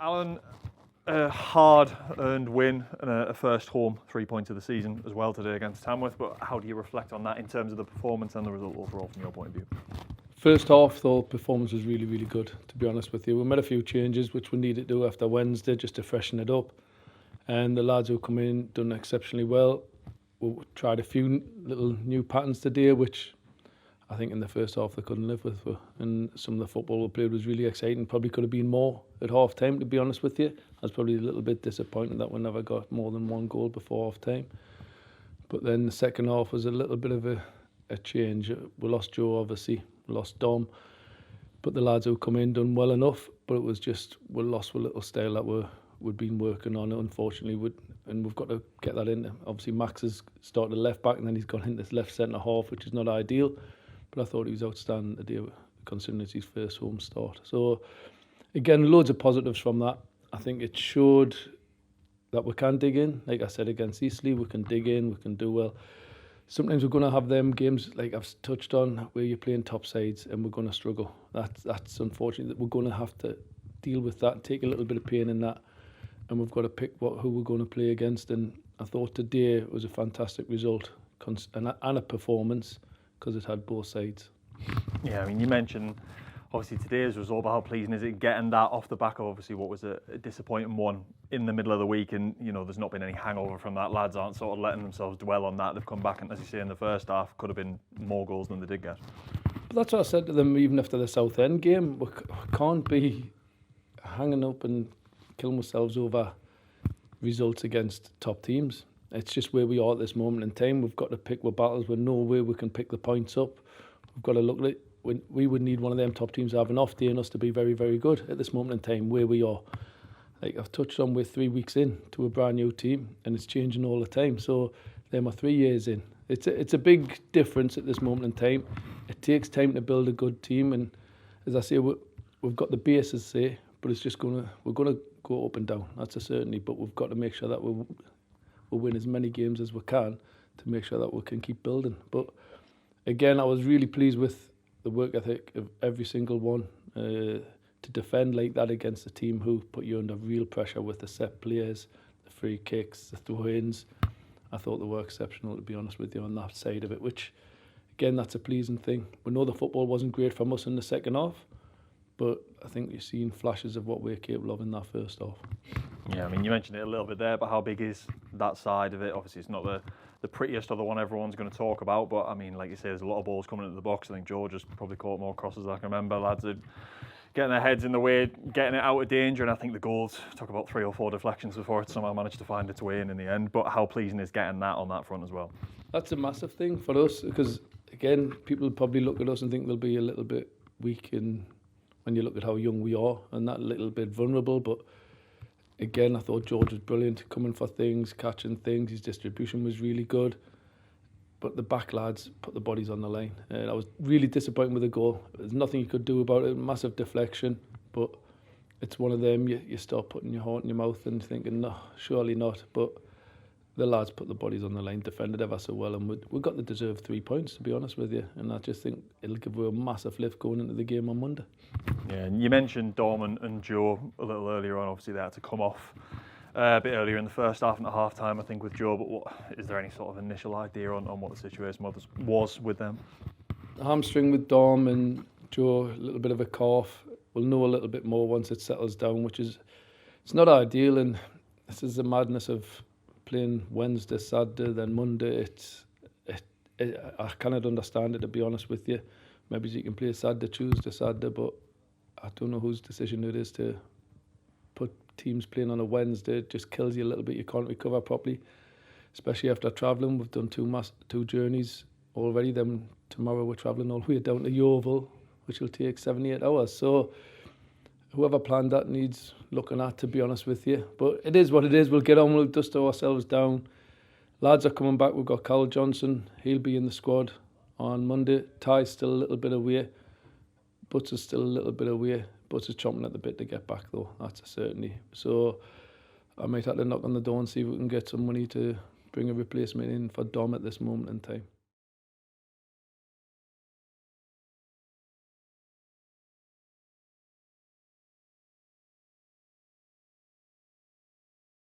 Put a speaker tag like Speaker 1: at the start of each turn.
Speaker 1: Alan, a hard-earned win and a first home 3 points of the season as well today against Tamworth, but how do you reflect on that in terms of the performance and the result overall from your point of view?
Speaker 2: First half, though, performance was really, really good, to be honest with you. We made a few changes which we needed to do after Wednesday just to freshen it up. And the lads who come in done exceptionally well. We tried a few little new patterns today, which I think in the first half they couldn't live with. And some of the football we played was really exciting. Probably could have been more at half time, to be honest with you. I was probably a little bit disappointed that we never got more than one goal before half time. But then the second half was a little bit of a change. We lost Joe, obviously. We lost Dom. But the lads who come in done well enough. But it was just, we lost a little style that we'd been working on, unfortunately. And we've got to get that in. Obviously, Max has started left back and then he's gone into left centre half, which is not ideal. But I thought he was outstanding today, considering it's his first home start. So, again, loads of positives from that. I think it showed that we can dig in. Like I said, against Eastleigh, we can dig in, we can do well. Sometimes we're going to have them games, like I've touched on, where you're playing top sides and we're going to struggle. That's unfortunate that we're going to have to deal with that, take a little bit of pain in that, and we've got to pick who we're going to play against. And I thought today was a fantastic result and a performance because it had both sides.
Speaker 1: Yeah, I mean, you mentioned obviously today's result, but how pleasing is it getting that off the back of obviously what was a disappointing one in the middle of the week, and you know there's not been any hangover from that. Lads aren't sort of letting themselves dwell on that. They've come back and, as you say, in the first half could have been more goals than they did get.
Speaker 2: But that's what I said to them even after the Southend game. We can't be hanging up and killing ourselves over results against top teams. It's just where we are at this moment in time. We've got to pick our battles. We know where we can pick the points up. We've got to look at it. We would need one of them top teams to have an off day and us to be very, very good at this moment in time where we are. Like I've touched on, we're 3 weeks in to a brand new team and it's changing all the time. So them are 3 years in. It's a big difference at this moment in time. It takes time to build a good team, and as I say, we've got the bases say, but it's just we're gonna go up and down. That's a certainty. But we've got to make sure that we'll win as many games as we can to make sure that we can keep building. But again, I was really pleased with the work ethic of every single one to defend like that against a team who put you under real pressure with the set players, the free kicks, the throw-ins. I thought they were exceptional, to be honest with you, on that side of it, which, again, that's a pleasing thing. We know the football wasn't great from us in the second half, but I think you've seen flashes of what we're capable of in that first half.
Speaker 1: Yeah, I mean, you mentioned it a little bit there, but how big is that side of it? Obviously, it's not the prettiest or the one everyone's going to talk about, but I mean, like you say, there's a lot of balls coming into the box. I think George has probably caught more crosses than I can remember. Lads are getting their heads in the way, getting it out of danger, and I think the goals took about 3 or 4 deflections before it somehow managed to find its way in the end. But how pleasing is getting that on that front as well?
Speaker 2: That's a massive thing for us because, again, people probably look at us and think they'll be a little bit weak when you look at how young we are and that little bit vulnerable. But again, I thought George was brilliant, coming for things, catching things. His distribution was really good. But the back lads put the bodies on the line. And I was really disappointed with the goal. There's nothing you could do about it. Massive deflection. But it's one of them, you start putting your heart in your mouth and thinking, no, surely not. But the lads put the bodies on the line, defended ever so well, and we got the deserved 3 points, to be honest with you. And I just think it'll give you a massive lift going into the game on Monday.
Speaker 1: Yeah, and you mentioned Dom and Joe a little earlier on. Obviously, they had to come off a bit earlier in the first half and at half time, I think, with Joe. But is there any sort of initial idea on what the situation was with them?
Speaker 2: Hamstring with Dom and Joe, a little bit of a cough. We'll know a little bit more once it settles down, which is, it's not ideal. And this is the madness of playing Wednesday, Saturday, then Monday. I cannot understand it, to be honest with you. Maybe you can play Saturday, Tuesday, but I don't know whose decision it is to put teams playing on a Wednesday. It just kills you a little bit. You can't recover properly, especially after travelling. We've done two journeys already. Then tomorrow we're travelling all the way down to Yeovil, which will take 78 hours. So whoever planned that needs looking at, to be honest with you. But it is what it is. We'll get on, we'll dust ourselves down. Lads are coming back. We've got Carl Johnson. He'll be in the squad on Monday. Ty's still a little bit away. Butts is still a little bit away. Butts is chomping at the bit to get back, though. That's a certainty. So I might have to knock on the door and see if we can get some money to bring a replacement in for Dom at this moment in time.